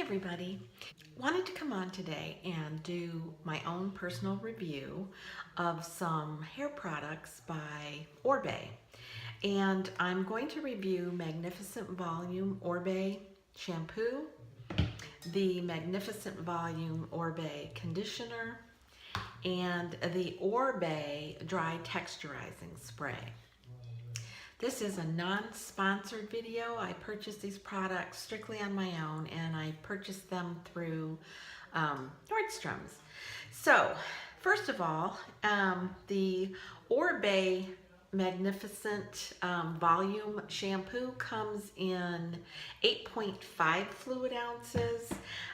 everybody. Wanted to come on today and do my own personal review of some hair products by Oribe. And I'm going to review Magnificent Volume Oribe Shampoo, the Magnificent Volume Oribe Conditioner, and the Oribe Dry Texturizing Spray. This is a non-sponsored video. I purchased these products strictly on my own, and I purchased them through Nordstrom's. So, first of all, the Oribe Magnificent Volume Shampoo comes in 8.5 fluid ounces.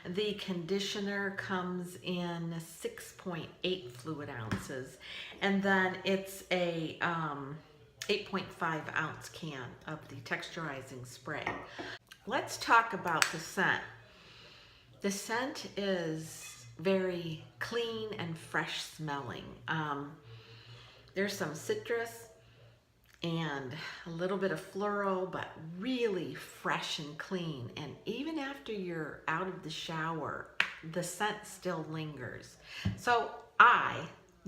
The conditioner comes in 6.8 fluid ounces. And then it's a 8.5 ounce can of the texturizing spray. Let's talk about the scent. The scent is very clean and fresh smelling. There's some citrus and a little bit of floral, but really fresh and clean. And even after you're out of the shower, the scent still lingers. So I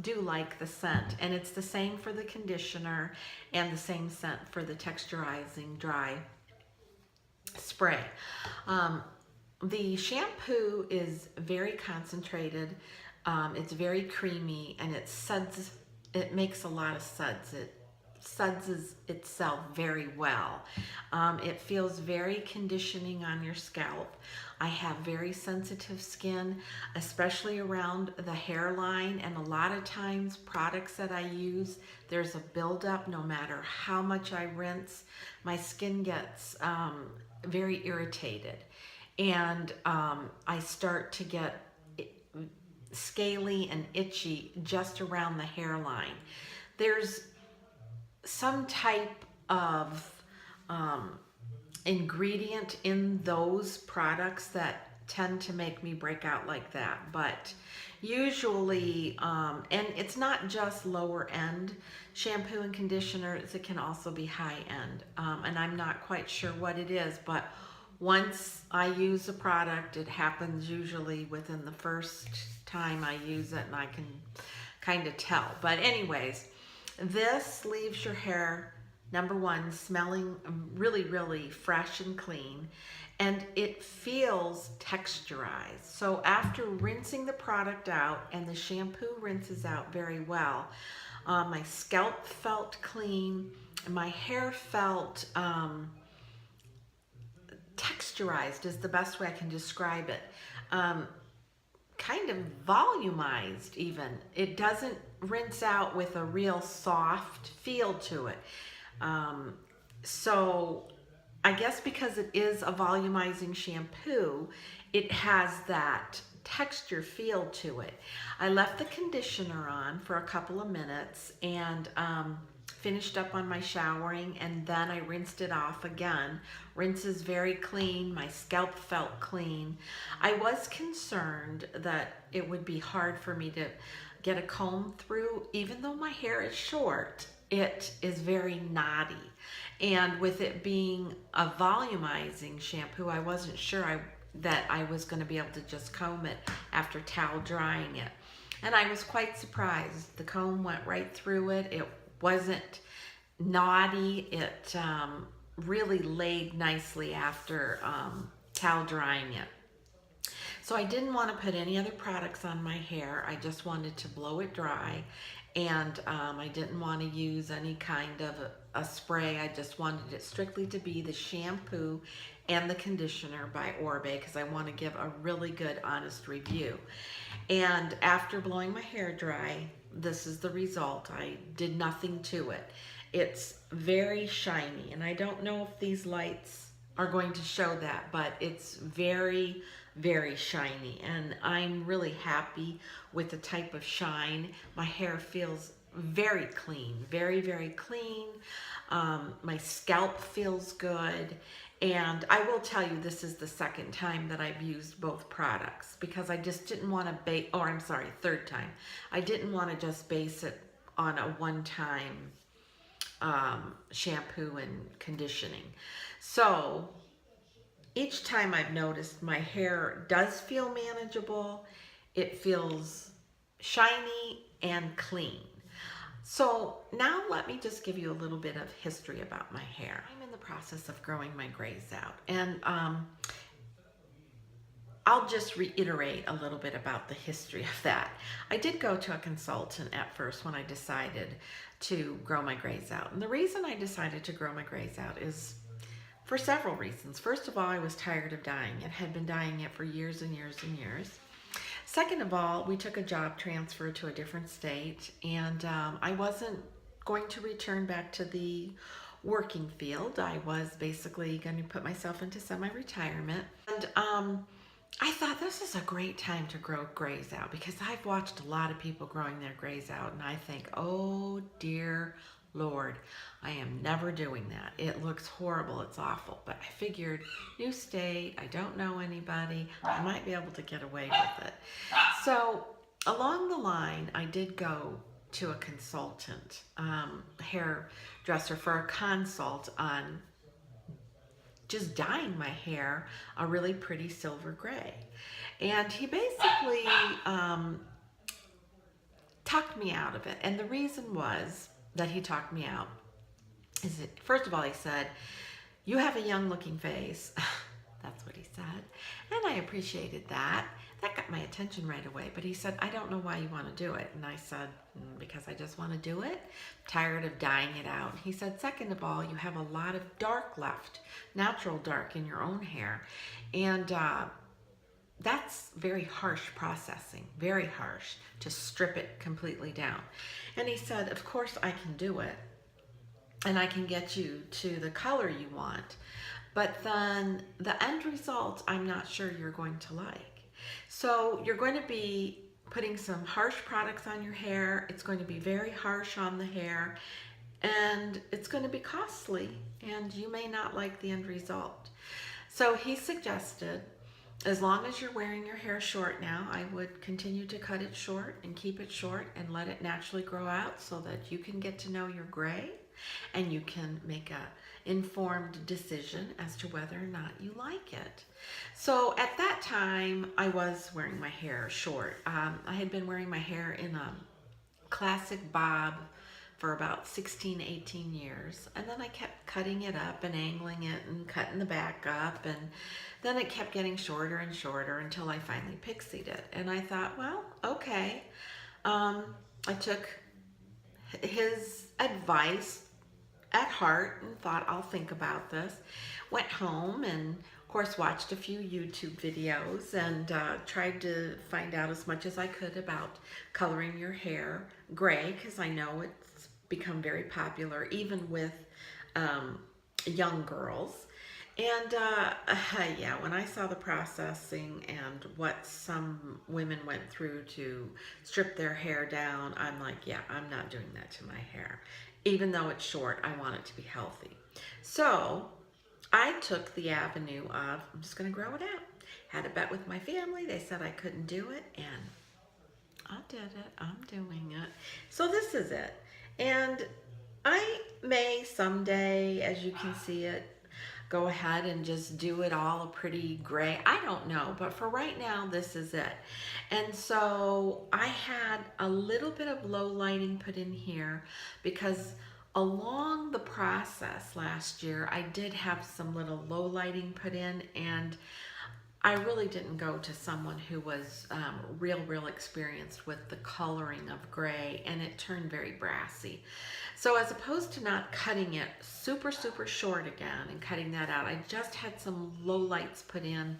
do like the scent, and it's the same for the conditioner and the same scent for the texturizing dry spray. The shampoo is very concentrated, it's very creamy, and it makes a lot of suds. It suds itself very well. It feels very conditioning on your scalp. I have very sensitive skin, especially around the hairline, and a lot of times products that I use, there's a buildup no matter how much I rinse. My skin gets very irritated, and I start to get scaly and itchy just around the hairline. There's some type of ingredient in those products that tend to make me break out like that, but usually and it's not just lower end shampoo and conditioners, it can also be high end, and I'm not quite sure what it is, but once I use a product, it happens usually within the first time I use it, and I can kind of tell. But anyways, this leaves your hair, number one, smelling really, really fresh and clean, and it feels texturized. So after rinsing the product out, and the shampoo rinses out very well, my scalp felt clean, my hair felt texturized is the best way I can describe it. Kind of volumized even. It doesn't rinse out with a real soft feel to it. So I guess because it is a volumizing shampoo, it has that texture feel to it. I left the conditioner on for a couple of minutes and finished up on my showering, and then I rinsed it off again. Rinse is very clean. My scalp felt clean. I was concerned that it would be hard for me to get a comb through. Even though my hair is short, it is very knotty. And with it being a volumizing shampoo, I wasn't sure that I was going to be able to just comb it after towel drying it. And I was quite surprised. The comb went right through it. It wasn't knotty. It really laid nicely after towel drying it. So I didn't want to put any other products on my hair. I just wanted to blow it dry, and I didn't want to use any kind of a spray. I just wanted it strictly to be the shampoo and the conditioner by Oribe, because I want to give a really good, honest review. And after blowing my hair dry, this is the result. I did nothing to it. It's very shiny, and I don't know if these lights are going to show that, but it's very, very shiny, and I'm really happy with the type of shine. My hair feels very clean, very, very clean. My scalp feels good. And I will tell you, this is the second time that I've used both products, because I just didn't want to base, or I'm sorry, third time. I didn't want to just base it on a one-time shampoo and conditioning. So each time I've noticed my hair does feel manageable. It feels shiny and clean. So now let me just give you a little bit of history about my hair. I'm in the process of growing my grays out, and I'll just reiterate a little bit about the history of that. I did go to a consultant at first when I decided to grow my grays out. And the reason I decided to grow my grays out is for several reasons. First of all, I was tired of dyeing it. Had been dyeing it for years and years and years. Second of all, we took a job transfer to a different state, and I wasn't going to return back to the working field. I was basically going to put myself into semi-retirement. And I thought this is a great time to grow grays out because I've watched a lot of people growing their grays out, and I think, oh dear Lord, I am never doing that. It looks horrible. It's awful. But I figured, new state, I don't know anybody, I might be able to get away with it. So along the line, I did go to a consultant, hairdresser, for a consult on just dyeing my hair a really pretty silver gray. And he basically talked me out of it. And the reason was that he talked me out is that, first of all, he said, you have a young looking face. That's what he said. And I appreciated that. That got my attention right away. But he said, I don't know why you want to do it. And I said, because I just want to do it. Tired of dyeing it out. He said, second of all, you have a lot of dark left, natural dark in your own hair. And that's very harsh processing, very harsh to strip it completely down. And he said, of course I can do it. And I can get you to the color you want. But then the end result, I'm not sure you're going to like. So you're going to be putting some harsh products on your hair. It's going to be very harsh on the hair, and it's going to be costly, and you may not like the end result. So he suggested, as long as you're wearing your hair short now, I would continue to cut it short and keep it short and let it naturally grow out so that you can get to know your gray and you can make a informed decision as to whether or not you like it. So at that time, I was wearing my hair short. I had been wearing my hair in a classic bob for about 16, 18 years. And then I kept cutting it up and angling it and cutting the back up. And then it kept getting shorter and shorter until I finally pixied it. And I thought, well, okay. I took his advice at heart and thought, I'll think about this. Went home and of course watched a few YouTube videos and tried to find out as much as I could about coloring your hair gray, because I know it's become very popular even with young girls. And yeah, when I saw the processing and what some women went through to strip their hair down, I'm like, yeah, I'm not doing that to my hair. Even though it's short, I want it to be healthy. So I took the avenue of, I'm just going to grow it out. Had a bet with my family. They said I couldn't do it, and I did it. I'm doing it. So this is it. And I may someday, as you can see it, go ahead and just do it all a pretty gray. I don't know, but for right now, this is it. And so I had a little bit of low lighting put in here because along the process last year, I did have some little low lighting put in, and I really didn't go to someone who was real experienced with the coloring of gray, and it turned very brassy. So as opposed to not cutting it super short again and cutting that out, I just had some low lights put in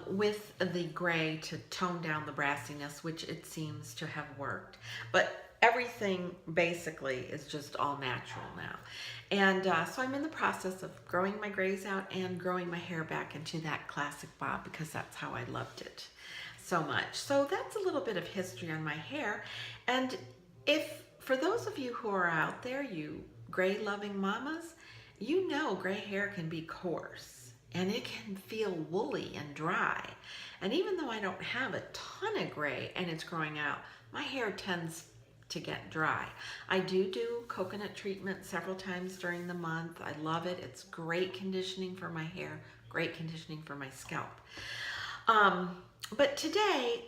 with the gray to tone down the brassiness, which it seems to have worked. But everything basically is just all natural now. And so I'm in the process of growing my grays out and growing my hair back into that classic bob because that's how I loved it so much. So that's a little bit of history on my hair. And if, for those of you who are out there, you gray loving mamas, you know gray hair can be coarse and it can feel woolly and dry. And even though I don't have a ton of gray and it's growing out, my hair tends to get dry. I do coconut treatment several times during the month. I love it. It's great conditioning for my hair, great conditioning for my scalp. But today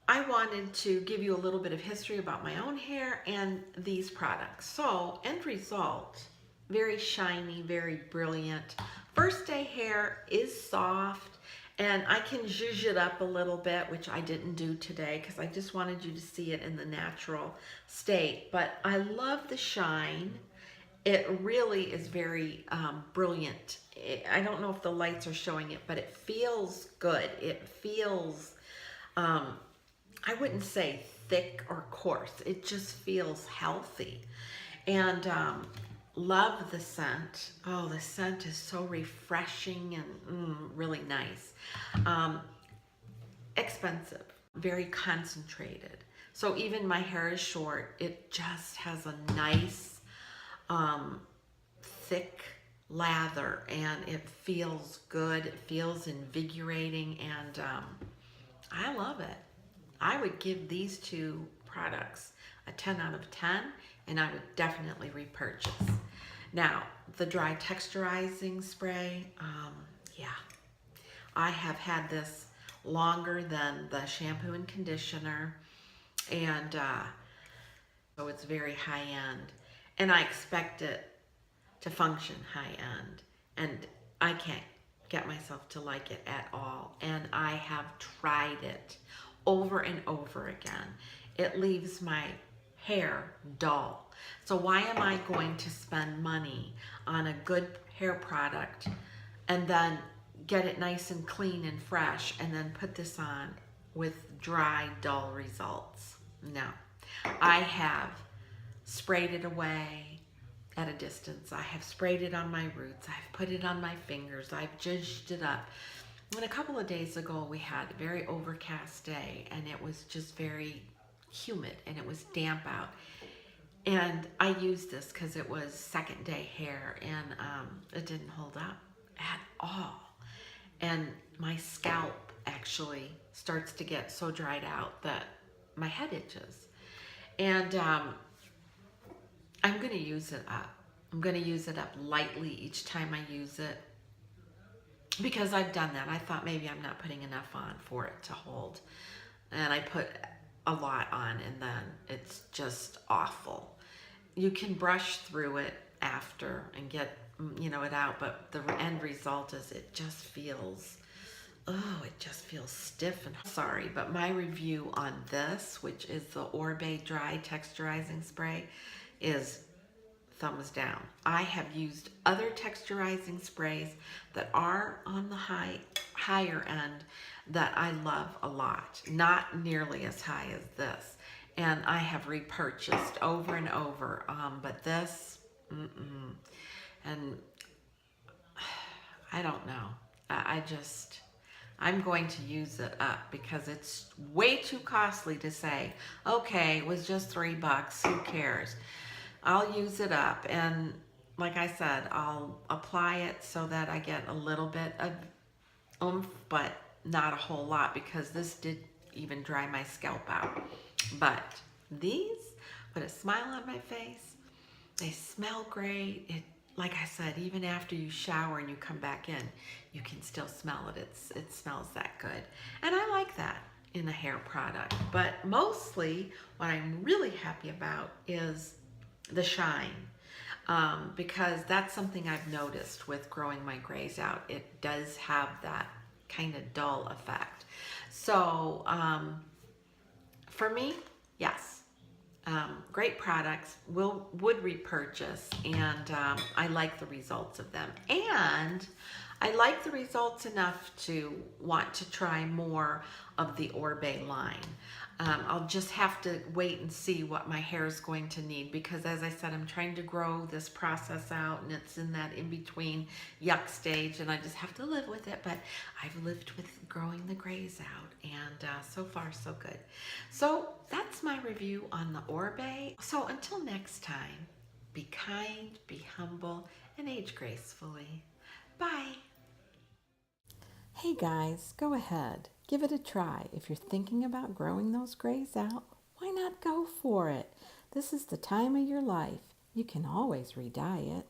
I wanted to give you a little bit of history about my own hair and these products. So, end result, very shiny, very brilliant. First day hair is soft, and I can zhuzh it up a little bit, which I didn't do today because I just wanted you to see it in the natural state. But I love the shine. It really is very brilliant. I don't know if the lights are showing it, but it feels good. It feels, I wouldn't say thick or coarse. It just feels healthy. And love the scent. Oh, the scent is so refreshing and really nice. Expensive, very concentrated. So even my hair is short, it just has a nice, thick lather, and it feels good. It feels invigorating, and I love it. I would give these two products a 10 out of 10, and I would definitely repurchase. Now, the dry texturizing spray, yeah, I have had this longer than the shampoo and conditioner, and so it's very high end, and I expect it to function high end, and I can't get myself to like it at all, and I have tried it over and over again. It leaves my hair dull. So why am I going to spend money on a good hair product and then get it nice and clean and fresh and then put this on with dry, dull results? No. I have sprayed it away at a distance. I have sprayed it on my roots. I've put it on my fingers. I've zhuzhed it up. And a couple of days ago, we had a very overcast day, and it was just very humid, and it was damp out. And I used this because it was second day hair, and it didn't hold up at all. And my scalp actually starts to get so dried out that my head itches. And I'm going to use it up. I'm going to use it up lightly each time I use it, because I've done that. I thought maybe I'm not putting enough on for it to hold. And I put a lot on, and then it's just awful. You can brush through it after and get, it out, but the end result is it just feels, it just feels stiff and sorry. But my review on this, which is the Oribe Dry Texturizing Spray, is thumbs down. I have used other texturizing sprays that are on the higher end that I love a lot, not nearly as high as this, and I have repurchased over and over. But this, and I don't know. I'm going to use it up because it's way too costly to say, okay, it was just $3, who cares? I'll use it up, and like I said, I'll apply it so that I get a little bit of oomph, but not a whole lot, because this did even dry my scalp out. But these put a smile on my face. They smell great. Like I said, even after you shower and you come back in, you can still smell it. It smells that good. And I like that in a hair product. But mostly what I'm really happy about is the shine, because that's something I've noticed with growing my grays out. It does have that kind of dull effect. So for me, yes, great products, would repurchase, and I like the results of them, and I like the results enough to want to try more of the Oribe line. I'll just have to wait and see what my hair is going to need, because as I said, I'm trying to grow this process out, and it's in that in-between yuck stage, and I just have to live with it. But I've lived with growing the grays out, and so far so good. So that's my review on the Oribe. So until next time, be kind, be humble, and age gracefully. Bye. Hey guys, go ahead. Give it a try. If you're thinking about growing those grays out, why not go for it? This is the time of your life. You can always re-dye it.